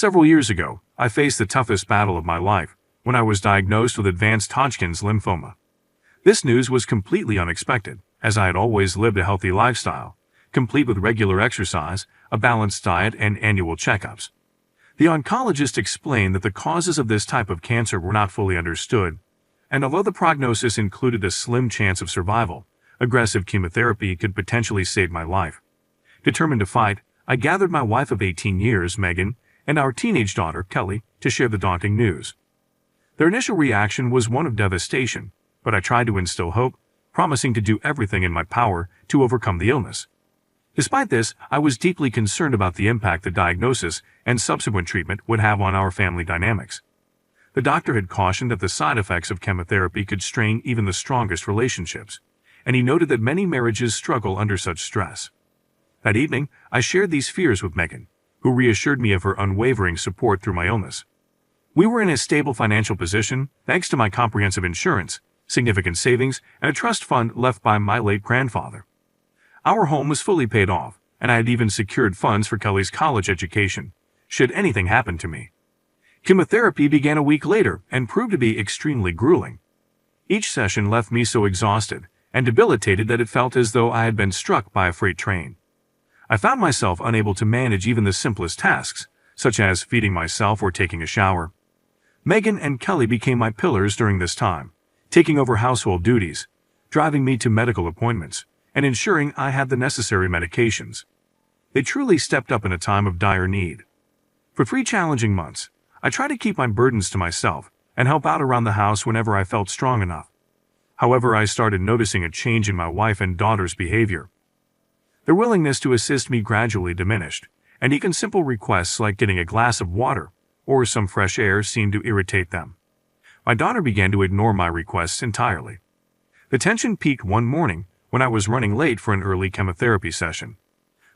Several years ago, I faced the toughest battle of my life when I was diagnosed with advanced Hodgkin's lymphoma. This news was completely unexpected, as I had always lived a healthy lifestyle, complete with regular exercise, a balanced diet, and annual checkups. The oncologist explained that the causes of this type of cancer were not fully understood, and although the prognosis included a slim chance of survival, aggressive chemotherapy could potentially save my life. Determined to fight, I gathered my wife of 18 years, Megan, and our teenage daughter, Kelly, to share the daunting news. Their initial reaction was one of devastation, but I tried to instill hope, promising to do everything in my power to overcome the illness. Despite this, I was deeply concerned about the impact the diagnosis and subsequent treatment would have on our family dynamics. The doctor had cautioned that the side effects of chemotherapy could strain even the strongest relationships, and he noted that many marriages struggle under such stress. That evening, I shared these fears with Megan, who reassured me of her unwavering support through my illness. We were in a stable financial position thanks to my comprehensive insurance, significant savings, and a trust fund left by my late grandfather. Our home was fully paid off, and I had even secured funds for Kelly's college education, should anything happen to me. Chemotherapy began a week later and proved to be extremely grueling. Each session left me so exhausted and debilitated that it felt as though I had been struck by a freight train. I found myself unable to manage even the simplest tasks, such as feeding myself or taking a shower. Megan and Kelly became my pillars during this time, taking over household duties, driving me to medical appointments, and ensuring I had the necessary medications. They truly stepped up in a time of dire need. For 3 challenging months, I tried to keep my burdens to myself and help out around the house whenever I felt strong enough. However, I started noticing a change in my wife and daughter's behavior. Their willingness to assist me gradually diminished, and even simple requests like getting a glass of water or some fresh air seemed to irritate them. My daughter began to ignore my requests entirely. The tension peaked one morning when I was running late for an early chemotherapy session.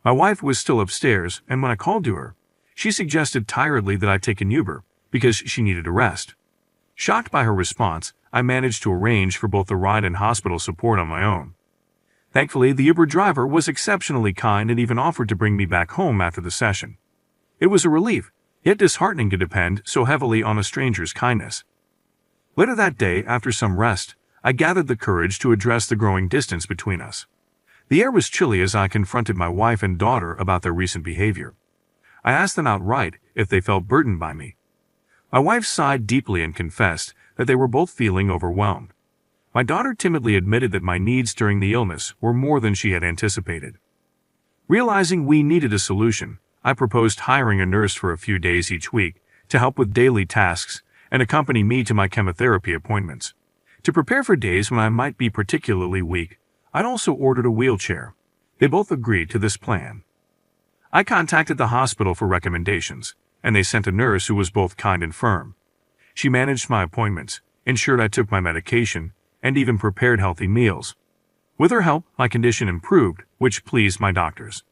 My wife was still upstairs, and when I called to her, she suggested tiredly that I take an Uber because she needed a rest. Shocked by her response, I managed to arrange for both the ride and hospital support on my own. Thankfully, the Uber driver was exceptionally kind and even offered to bring me back home after the session. It was a relief, yet disheartening to depend so heavily on a stranger's kindness. Later that day, after some rest, I gathered the courage to address the growing distance between us. The air was chilly as I confronted my wife and daughter about their recent behavior. I asked them outright if they felt burdened by me. My wife sighed deeply and confessed that they were both feeling overwhelmed. My daughter timidly admitted that my needs during the illness were more than she had anticipated. Realizing we needed a solution, I proposed hiring a nurse for a few days each week to help with daily tasks and accompany me to my chemotherapy appointments. To prepare for days when I might be particularly weak, I'd also ordered a wheelchair. They both agreed to this plan. I contacted the hospital for recommendations, and they sent a nurse who was both kind and firm. She managed my appointments, ensured I took my medication, and even prepared healthy meals. With her help, my condition improved, which pleased my doctors.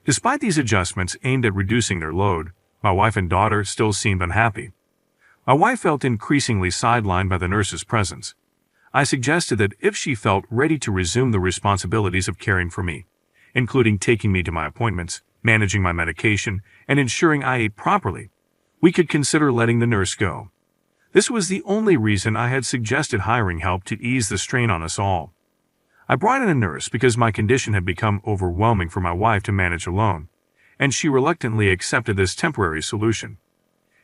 Despite these adjustments aimed at reducing their load, my wife and daughter still seemed unhappy. My wife felt increasingly sidelined by the nurse's presence. I suggested that if she felt ready to resume the responsibilities of caring for me, including taking me to my appointments, managing my medication, and ensuring I ate properly, we could consider letting the nurse go. This was the only reason I had suggested hiring help to ease the strain on us all. I brought in a nurse because my condition had become overwhelming for my wife to manage alone, and she reluctantly accepted this temporary solution.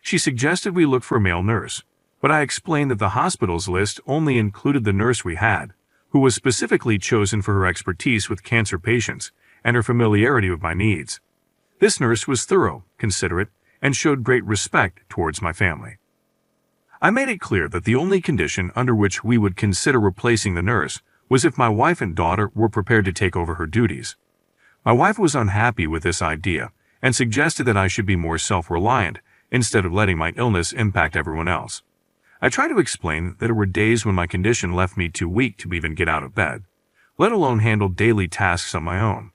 She suggested we look for a male nurse, but I explained that the hospital's list only included the nurse we had, who was specifically chosen for her expertise with cancer patients and her familiarity with my needs. This nurse was thorough, considerate, and showed great respect towards my family. I made it clear that the only condition under which we would consider replacing the nurse was if my wife and daughter were prepared to take over her duties. My wife was unhappy with this idea and suggested that I should be more self-reliant instead of letting my illness impact everyone else. I tried to explain that there were days when my condition left me too weak to even get out of bed, let alone handle daily tasks on my own.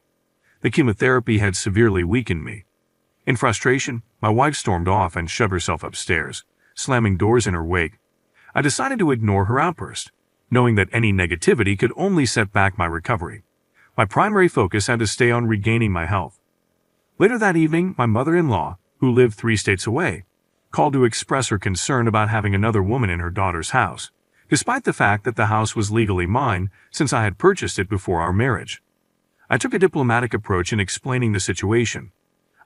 The chemotherapy had severely weakened me. In frustration, my wife stormed off and shoved herself upstairs, slamming doors in her wake. I decided to ignore her outburst, knowing that any negativity could only set back my recovery. My primary focus had to stay on regaining my health. Later that evening, my mother-in-law, who lived 3 states away, called to express her concern about having another woman in her daughter's house, despite the fact that the house was legally mine since I had purchased it before our marriage. I took a diplomatic approach in explaining the situation.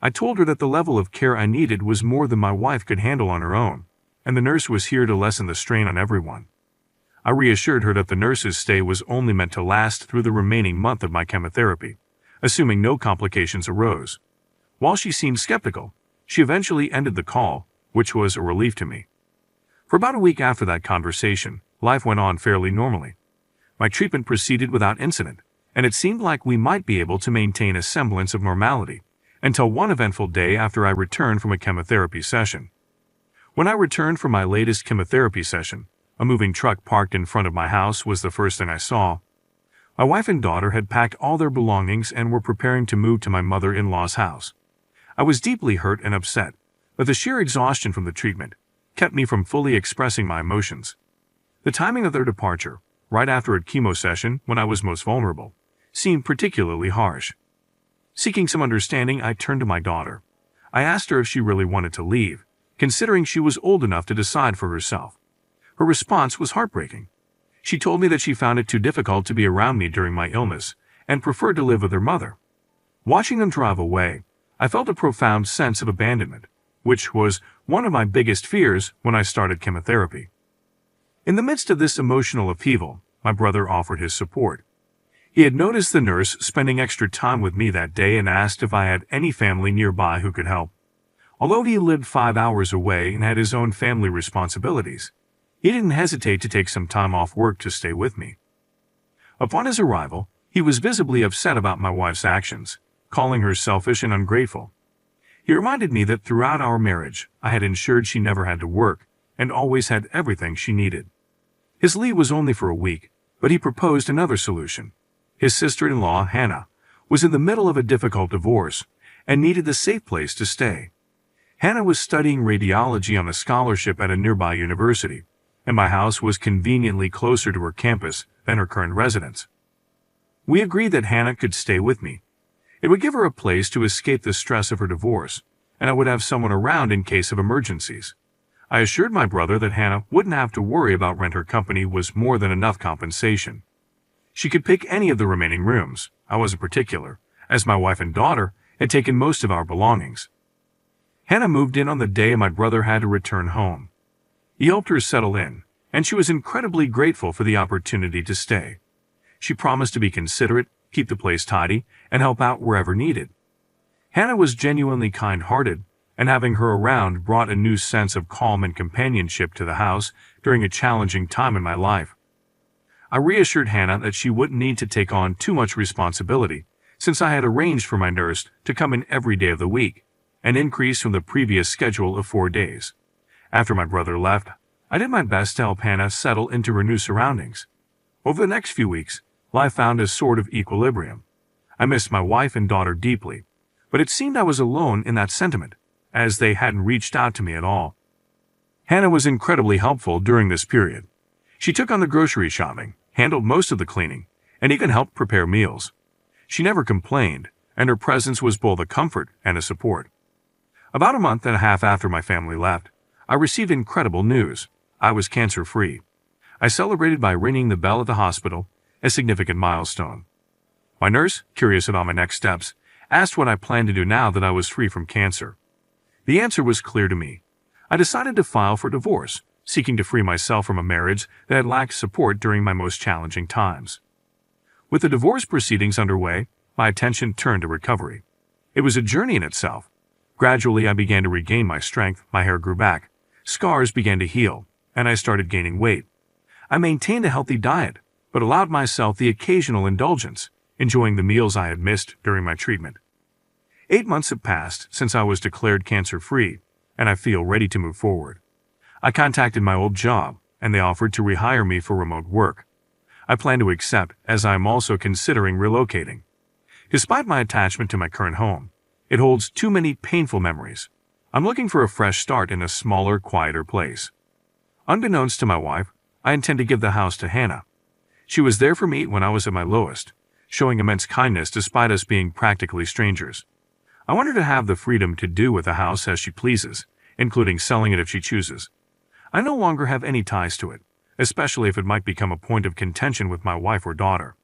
I told her that the level of care I needed was more than my wife could handle on her own, and the nurse was here to lessen the strain on everyone. I reassured her that the nurse's stay was only meant to last through the remaining month of my chemotherapy, assuming no complications arose. While she seemed skeptical, she eventually ended the call, which was a relief to me. For about a week after that conversation, life went on fairly normally. My treatment proceeded without incident, and it seemed like we might be able to maintain a semblance of normality until one eventful day after I returned from a chemotherapy session. When I returned from my latest chemotherapy session, a moving truck parked in front of my house was the first thing I saw. My wife and daughter had packed all their belongings and were preparing to move to my mother-in-law's house. I was deeply hurt and upset, but the sheer exhaustion from the treatment kept me from fully expressing my emotions. The timing of their departure, right after a chemo session when I was most vulnerable, seemed particularly harsh. Seeking some understanding, I turned to my daughter. I asked her if she really wanted to leave, considering she was old enough to decide for herself. Her response was heartbreaking. She told me that she found it too difficult to be around me during my illness and preferred to live with her mother. Watching them drive away, I felt a profound sense of abandonment, which was one of my biggest fears when I started chemotherapy. In the midst of this emotional upheaval, my brother offered his support. He had noticed the nurse spending extra time with me that day and asked if I had any family nearby who could help. Although he lived 5 hours away and had his own family responsibilities, he didn't hesitate to take some time off work to stay with me. Upon his arrival, he was visibly upset about my wife's actions, calling her selfish and ungrateful. He reminded me that throughout our marriage, I had ensured she never had to work and always had everything she needed. His leave was only for a week, but he proposed another solution. His sister-in-law, Hannah, was in the middle of a difficult divorce and needed a safe place to stay. Hannah was studying radiology on a scholarship at a nearby university, and my house was conveniently closer to her campus than her current residence. We agreed that Hannah could stay with me. It would give her a place to escape the stress of her divorce, and I would have someone around in case of emergencies. I assured my brother that Hannah wouldn't have to worry about rent. Her company was more than enough compensation. She could pick any of the remaining rooms. I wasn't particular, as my wife and daughter had taken most of our belongings. Hannah moved in on the day my brother had to return home. He helped her settle in, and she was incredibly grateful for the opportunity to stay. She promised to be considerate, keep the place tidy, and help out wherever needed. Hannah was genuinely kind-hearted, and having her around brought a new sense of calm and companionship to the house during a challenging time in my life. I reassured Hannah that she wouldn't need to take on too much responsibility, since I had arranged for my nurse to come in every day of the week, an increase from the previous schedule of 4 days. After my brother left, I did my best to help Hannah settle into her new surroundings. Over the next few weeks, life found a sort of equilibrium. I missed my wife and daughter deeply, but it seemed I was alone in that sentiment, as they hadn't reached out to me at all. Hannah was incredibly helpful during this period. She took on the grocery shopping, handled most of the cleaning, and even helped prepare meals. She never complained, and her presence was both a comfort and a support. About a month and a half after my family left, I received incredible news. I was cancer-free. I celebrated by ringing the bell at the hospital, a significant milestone. My nurse, curious about my next steps, asked what I planned to do now that I was free from cancer. The answer was clear to me. I decided to file for divorce, seeking to free myself from a marriage that had lacked support during my most challenging times. With the divorce proceedings underway, my attention turned to recovery. It was a journey in itself. Gradually, I began to regain my strength, my hair grew back, scars began to heal, and I started gaining weight. I maintained a healthy diet, but allowed myself the occasional indulgence, enjoying the meals I had missed during my treatment. 8 months have passed since I was declared cancer-free, and I feel ready to move forward. I contacted my old job, and they offered to rehire me for remote work. I plan to accept, as I am also considering relocating. Despite my attachment to my current home, it holds too many painful memories. I'm looking for a fresh start in a smaller, quieter place. Unbeknownst to my wife, I intend to give the house to Hannah. She was there for me when I was at my lowest, showing immense kindness despite us being practically strangers. I want her to have the freedom to do with the house as she pleases, including selling it if she chooses. I no longer have any ties to it, especially if it might become a point of contention with my wife or daughter.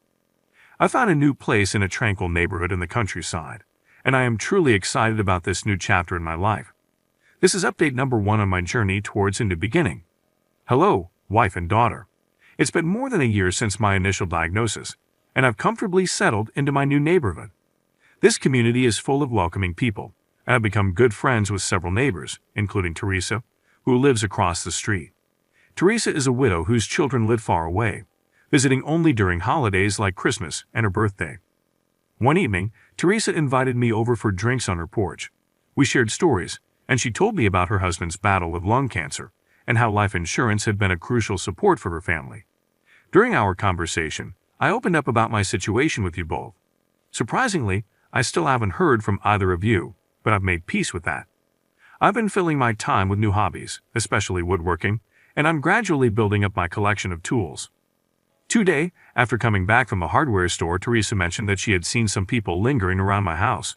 I found a new place in a tranquil neighborhood in the countryside, and I am truly excited about this new chapter in my life. This is update number 1 on my journey towards a new beginning. Hello, wife and daughter. It's been more than a year since my initial diagnosis, and I've comfortably settled into my new neighborhood. This community is full of welcoming people, and I've become good friends with several neighbors, including Teresa, who lives across the street. Teresa is a widow whose children live far away, visiting only during holidays like Christmas and her birthday. One evening, Teresa invited me over for drinks on her porch. We shared stories, and she told me about her husband's battle with lung cancer and how life insurance had been a crucial support for her family. During our conversation, I opened up about my situation with you both. Surprisingly, I still haven't heard from either of you, but I've made peace with that. I've been filling my time with new hobbies, especially woodworking, and I'm gradually building up my collection of tools. Today, after coming back from the hardware store, Teresa mentioned that she had seen some people lingering around my house.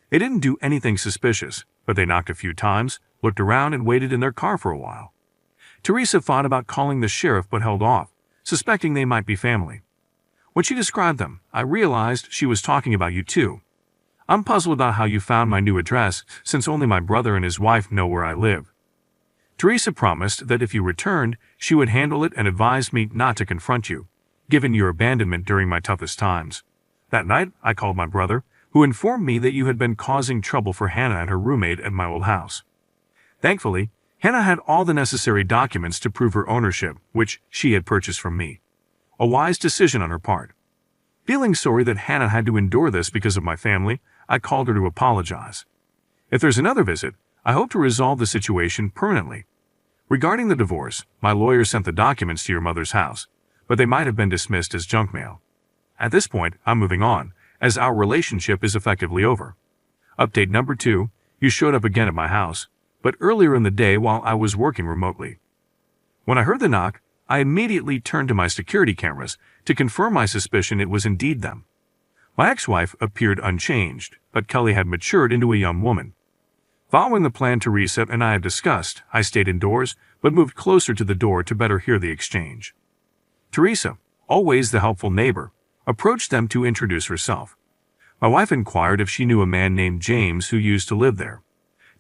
They didn't do anything suspicious, but they knocked a few times, looked around, and waited in their car for a while. Teresa thought about calling the sheriff but held off, suspecting they might be family. When she described them, I realized she was talking about you too. I'm puzzled about how you found my new address, since only my brother and his wife know where I live. Teresa promised that if you returned, she would handle it and advised me not to confront you, given your abandonment during my toughest times. That night, I called my brother, who informed me that you had been causing trouble for Hannah and her roommate at my old house. Thankfully, Hannah had all the necessary documents to prove her ownership, which she had purchased from me. A wise decision on her part. Feeling sorry that Hannah had to endure this because of my family, I called her to apologize. If there's another visit, I hope to resolve the situation permanently. Regarding the divorce, my lawyer sent the documents to your mother's house, but they might have been dismissed as junk mail. At this point, I'm moving on, as our relationship is effectively over. Update number 2, you showed up again at my house, but earlier in the day while I was working remotely. When I heard the knock, I immediately turned to my security cameras to confirm my suspicion it was indeed them. My ex-wife appeared unchanged, but Kelly had matured into a young woman. Following the plan Teresa and I had discussed, I stayed indoors, but moved closer to the door to better hear the exchange. Teresa, always the helpful neighbor, approached them to introduce herself. My wife inquired if she knew a man named James who used to live there.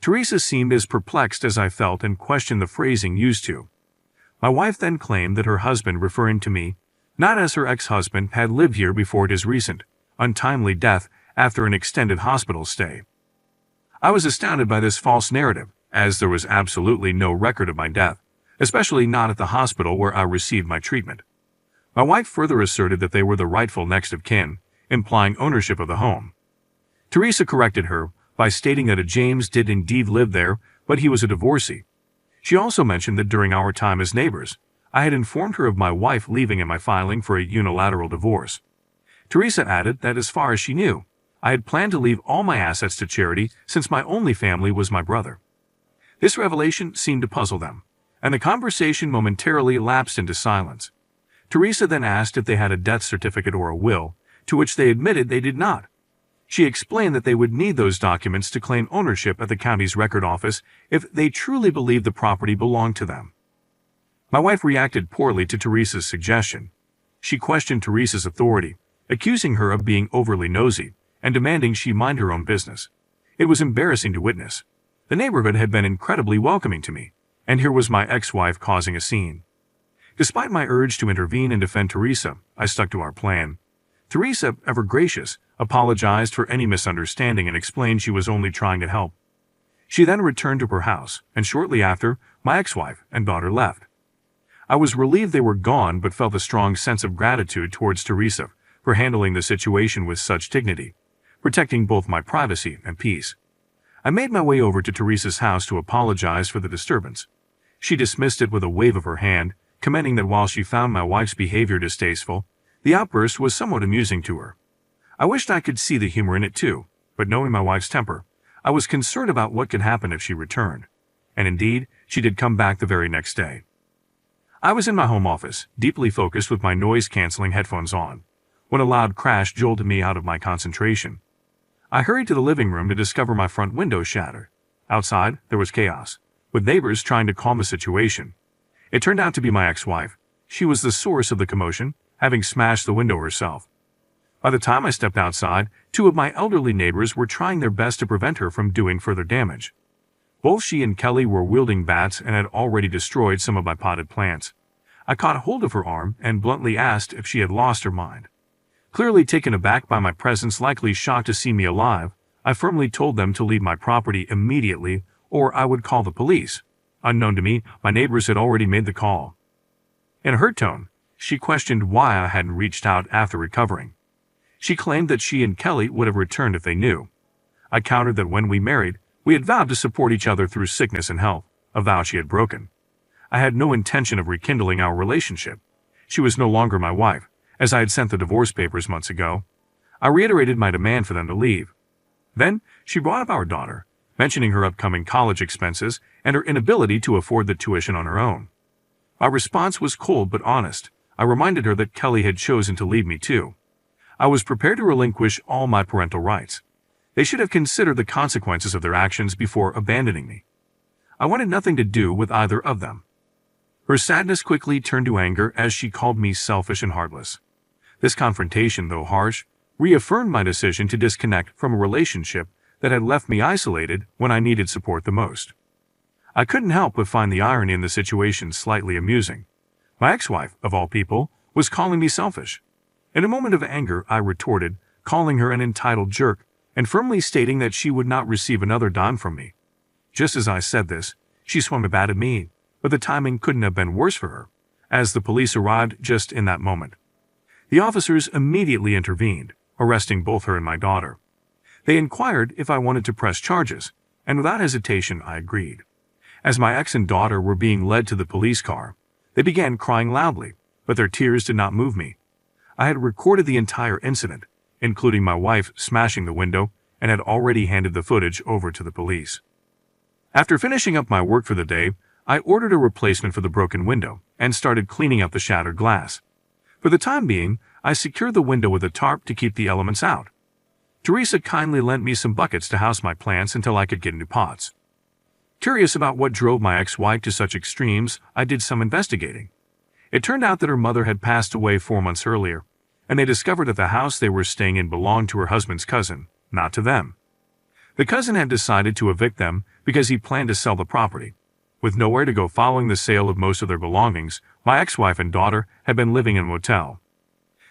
Teresa seemed as perplexed as I felt and questioned the phrasing used to. My wife then claimed that her husband, referring to me, not as her ex-husband, had lived here before his recent, untimely death after an extended hospital stay. I was astounded by this false narrative, as there was absolutely no record of my death, especially not at the hospital where I received my treatment. My wife further asserted that they were the rightful next of kin, implying ownership of the home. Teresa corrected her by stating that a James did indeed live there, but he was a divorcee. She also mentioned that during our time as neighbors, I had informed her of my wife leaving and my filing for a unilateral divorce. Teresa added that as far as she knew, I had planned to leave all my assets to charity since my only family was my brother. This revelation seemed to puzzle them, and the conversation momentarily lapsed into silence. Teresa then asked if they had a death certificate or a will, to which they admitted they did not. She explained that they would need those documents to claim ownership at the county's record office if they truly believed the property belonged to them. My wife reacted poorly to Teresa's suggestion. She questioned Teresa's authority, accusing her of being overly nosy and demanding she mind her own business. It was embarrassing to witness. The neighborhood had been incredibly welcoming to me, and here was my ex-wife causing a scene. Despite my urge to intervene and defend Teresa, I stuck to our plan. Teresa, ever gracious, apologized for any misunderstanding and explained she was only trying to help. She then returned to her house, and shortly after, my ex-wife and daughter left. I was relieved they were gone, but felt a strong sense of gratitude towards Teresa for handling the situation with such dignity, protecting both my privacy and peace. I made my way over to Teresa's house to apologize for the disturbance. She dismissed it with a wave of her hand, commenting that while she found my wife's behavior distasteful, the outburst was somewhat amusing to her. I wished I could see the humor in it too, but knowing my wife's temper, I was concerned about what could happen if she returned. And indeed, she did come back the very next day. I was in my home office, deeply focused with my noise-canceling headphones on, when a loud crash jolted me out of my concentration. I hurried to the living room to discover my front window shattered. Outside, there was chaos, with neighbors trying to calm the situation. It turned out to be my ex-wife. She was the source of the commotion, having smashed the window herself. By the time I stepped outside, two of my elderly neighbors were trying their best to prevent her from doing further damage. Both she and Kelly were wielding bats and had already destroyed some of my potted plants. I caught hold of her arm and bluntly asked if she had lost her mind. Clearly taken aback by my presence, likely shocked to see me alive, I firmly told them to leave my property immediately or I would call the police. Unknown to me, my neighbors had already made the call. In her tone, she questioned why I hadn't reached out after recovering. She claimed that she and Kelly would have returned if they knew. I countered that when we married, we had vowed to support each other through sickness and health, a vow she had broken. I had no intention of rekindling our relationship. She was no longer my wife, as I had sent the divorce papers months ago. I reiterated my demand for them to leave. Then, she brought up our daughter, mentioning her upcoming college expenses and her inability to afford the tuition on her own. My response was cold but honest. I reminded her that Kelly had chosen to leave me too. I was prepared to relinquish all my parental rights. They should have considered the consequences of their actions before abandoning me. I wanted nothing to do with either of them. Her sadness quickly turned to anger as she called me selfish and heartless. This confrontation, though harsh, reaffirmed my decision to disconnect from a relationship that had left me isolated when I needed support the most. I couldn't help but find the irony in the situation slightly amusing. My ex-wife, of all people, was calling me selfish. In a moment of anger, I retorted, calling her an entitled jerk, and firmly stating that she would not receive another dime from me. Just as I said this, she swung back at me, but the timing couldn't have been worse for her, as the police arrived just in that moment. The officers immediately intervened, arresting both her and my daughter. They inquired if I wanted to press charges, and without hesitation I agreed. As my ex and daughter were being led to the police car, they began crying loudly, but their tears did not move me. I had recorded the entire incident, including my wife smashing the window, and had already handed the footage over to the police. After finishing up my work for the day, I ordered a replacement for the broken window and started cleaning up the shattered glass. For the time being, I secured the window with a tarp to keep the elements out. Teresa kindly lent me some buckets to house my plants until I could get into pots. Curious about what drove my ex-wife to such extremes, I did some investigating. It turned out that her mother had passed away 4 months earlier, and they discovered that the house they were staying in belonged to her husband's cousin, not to them. The cousin had decided to evict them because he planned to sell the property. With nowhere to go following the sale of most of their belongings, my ex-wife and daughter had been living in a motel.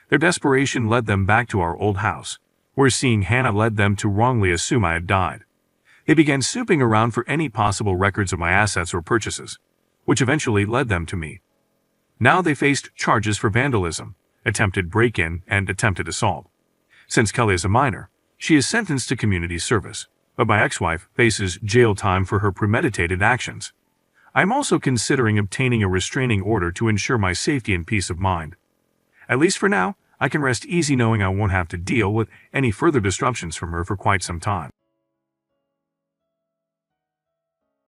Their desperation led them back to our old house, where seeing Hannah led them to wrongly assume I had died. They began snooping around for any possible records of my assets or purchases, which eventually led them to me. Now they faced charges for vandalism, attempted break-in, and attempted assault. Since Kelly is a minor, she is sentenced to community service, but my ex-wife faces jail time for her premeditated actions. I am also considering obtaining a restraining order to ensure my safety and peace of mind. At least for now, I can rest easy knowing I won't have to deal with any further disruptions from her for quite some time.